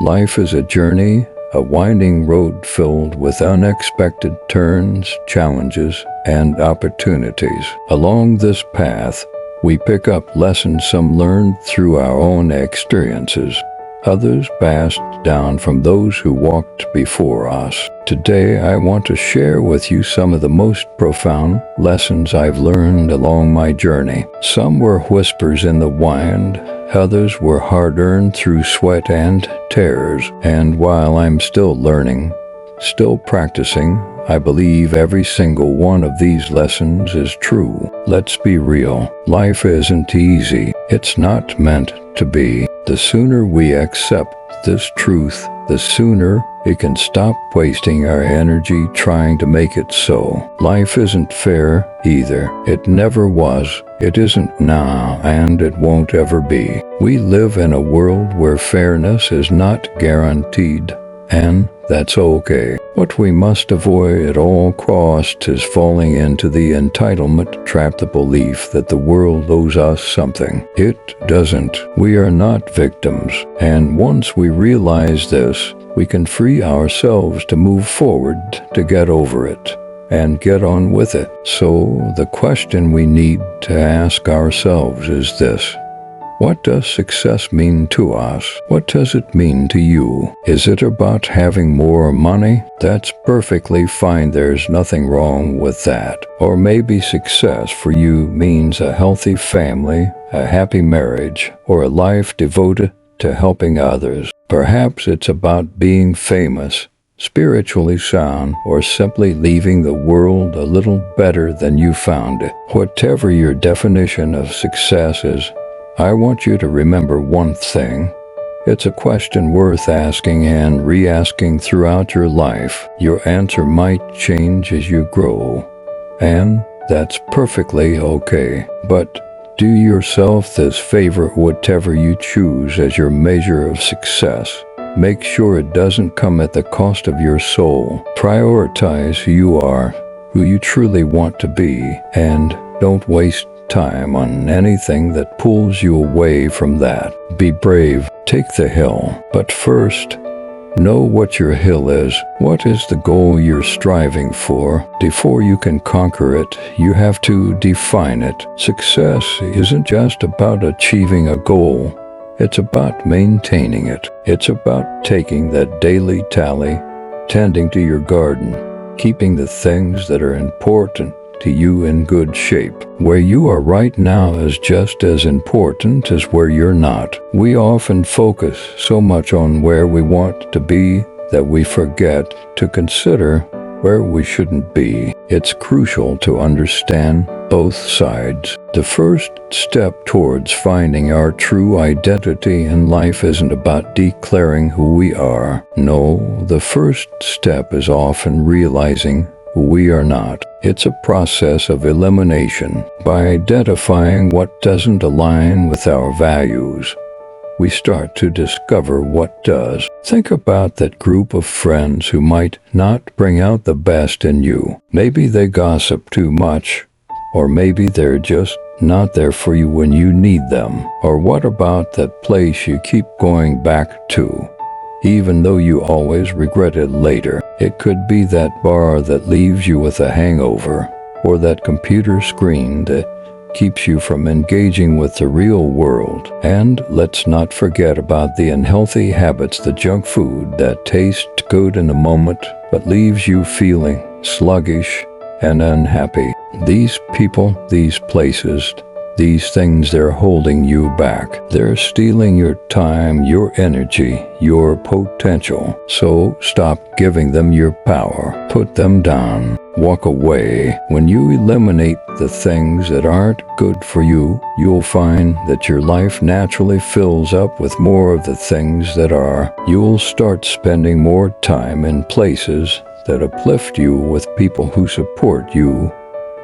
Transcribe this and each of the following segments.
Life is a journey, a winding road filled with unexpected turns, challenges, and opportunities. Along this path, we pick up lessons, some learned through our own experiences, others passed down from those who walked before us. Today, I want to share with you some of the most profound lessons I've learned along my journey. Some were whispers in the wind, others were hard-earned through sweat and tears. And while I'm still learning, still practicing, I believe every single one of these lessons is true. Let's be real. Life isn't easy. It's not meant to be. The sooner we accept this truth, the sooner we can stop wasting our energy trying to make it so. Life isn't fair either. It never was. It isn't now, and it won't ever be. We live in a world where fairness is not guaranteed, and that's okay. What we must avoid at all costs is falling into the entitlement trap, the belief that the world owes us something. It doesn't. We are not victims. And once we realize this, we can free ourselves to move forward, to get over it, and get on with it. So the question we need to ask ourselves is this: what does success mean to us? What does it mean to you? Is it about having more money? That's perfectly fine. There's nothing wrong with that. Or maybe success for you means a healthy family, a happy marriage, or a life devoted to helping others. Perhaps it's about being famous, spiritually sound, or simply leaving the world a little better than you found it. Whatever your definition of success is, I want you to remember one thing. It's a question worth asking and re-asking throughout your life. Your answer might change as you grow, and that's perfectly okay. But do yourself this favor: whatever you choose as your measure of success, make sure it doesn't come at the cost of your soul. Prioritize who you are, who you truly want to be, and don't waste time on anything that pulls you away from that. Be brave, take the hill. But first, know what your hill is. What is the goal you're striving for? Before you can conquer it, you have to define it. Success isn't just about achieving a goal. It's about maintaining it. It's about taking that daily tally, tending to your garden, keeping the things that are important to you in good shape. Where you are right now is just as important as where you're not. We often focus so much on where we want to be that we forget to consider where we shouldn't be. It's crucial to understand both sides. The first step towards finding our true identity in life isn't about declaring who we are. No, the first step is often realizing who we are not. It's a process of elimination. By identifying what doesn't align with our values, we start to discover what does. Think about that group of friends who might not bring out the best in you. Maybe they gossip too much, or maybe they're just not there for you when you need them. Or what about that place you keep going back to, even though you always regret it later? It could be that bar that leaves you with a hangover, or that computer screen that keeps you from engaging with the real world. And let's not forget about the unhealthy habits, the junk food that tastes good in the moment but leaves you feeling sluggish and unhappy. These people, these places, these things, they're holding you back. They're stealing your time, your energy, your potential. So stop giving them your power. Put them down. Walk away. When you eliminate the things that aren't good for you, you'll find that your life naturally fills up with more of the things that are. You'll start spending more time in places that uplift you, with people who support you,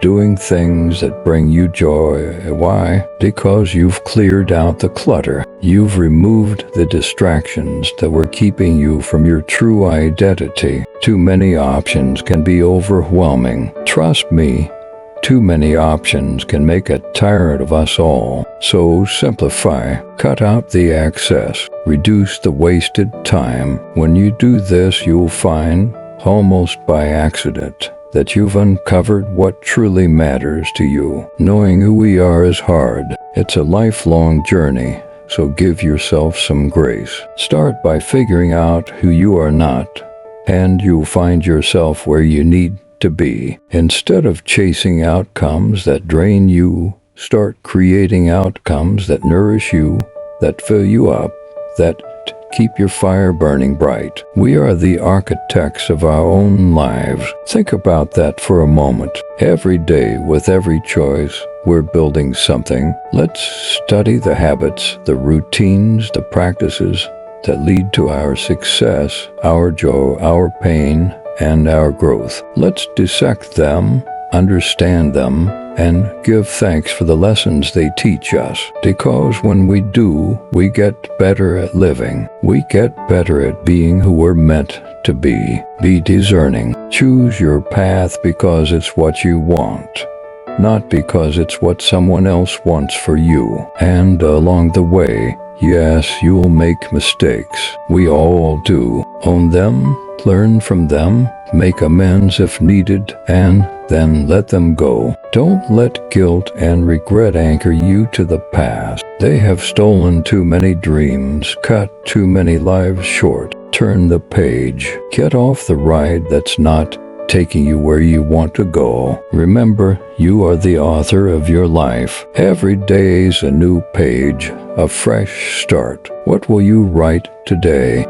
doing things that bring you joy. Why? Because you've cleared out the clutter. You've removed the distractions that were keeping you from your true identity. Too many options can be overwhelming. Trust me, Too many options can make a tyrant of us all. So simplify, cut out the excess, reduce the wasted time. When you do this, you'll find, almost by accident, that you've uncovered what truly matters to you. Knowing who we are is hard. It's a lifelong journey, so give yourself some grace. Start by figuring out who you are not, and you'll find yourself where you need to be. Instead of chasing outcomes that drain you, start creating outcomes that nourish you, that fill you up, that keep your fire burning bright. We are the architects of our own lives. Think about that for a moment. Every day, with every choice, we're building something. Let's study the habits, the routines, the practices that lead to our success, our joy, our pain, and our growth. Let's dissect them, understand them, and give thanks for the lessons they teach us. Because when we do, we get better at living. We get better at being who we're meant to be. Be discerning. Choose your path because it's what you want, not because it's what someone else wants for you. And along the way, yes, you'll make mistakes. We all do. Own them, learn from them, make amends if needed, and then let them go. Don't let guilt and regret anchor you to the past. They have stolen too many dreams, cut too many lives short. Turn the page. Get off the ride that's not taking you where you want to go. Remember, you are the author of your life. Every day's a new page, a fresh start. What will you write today?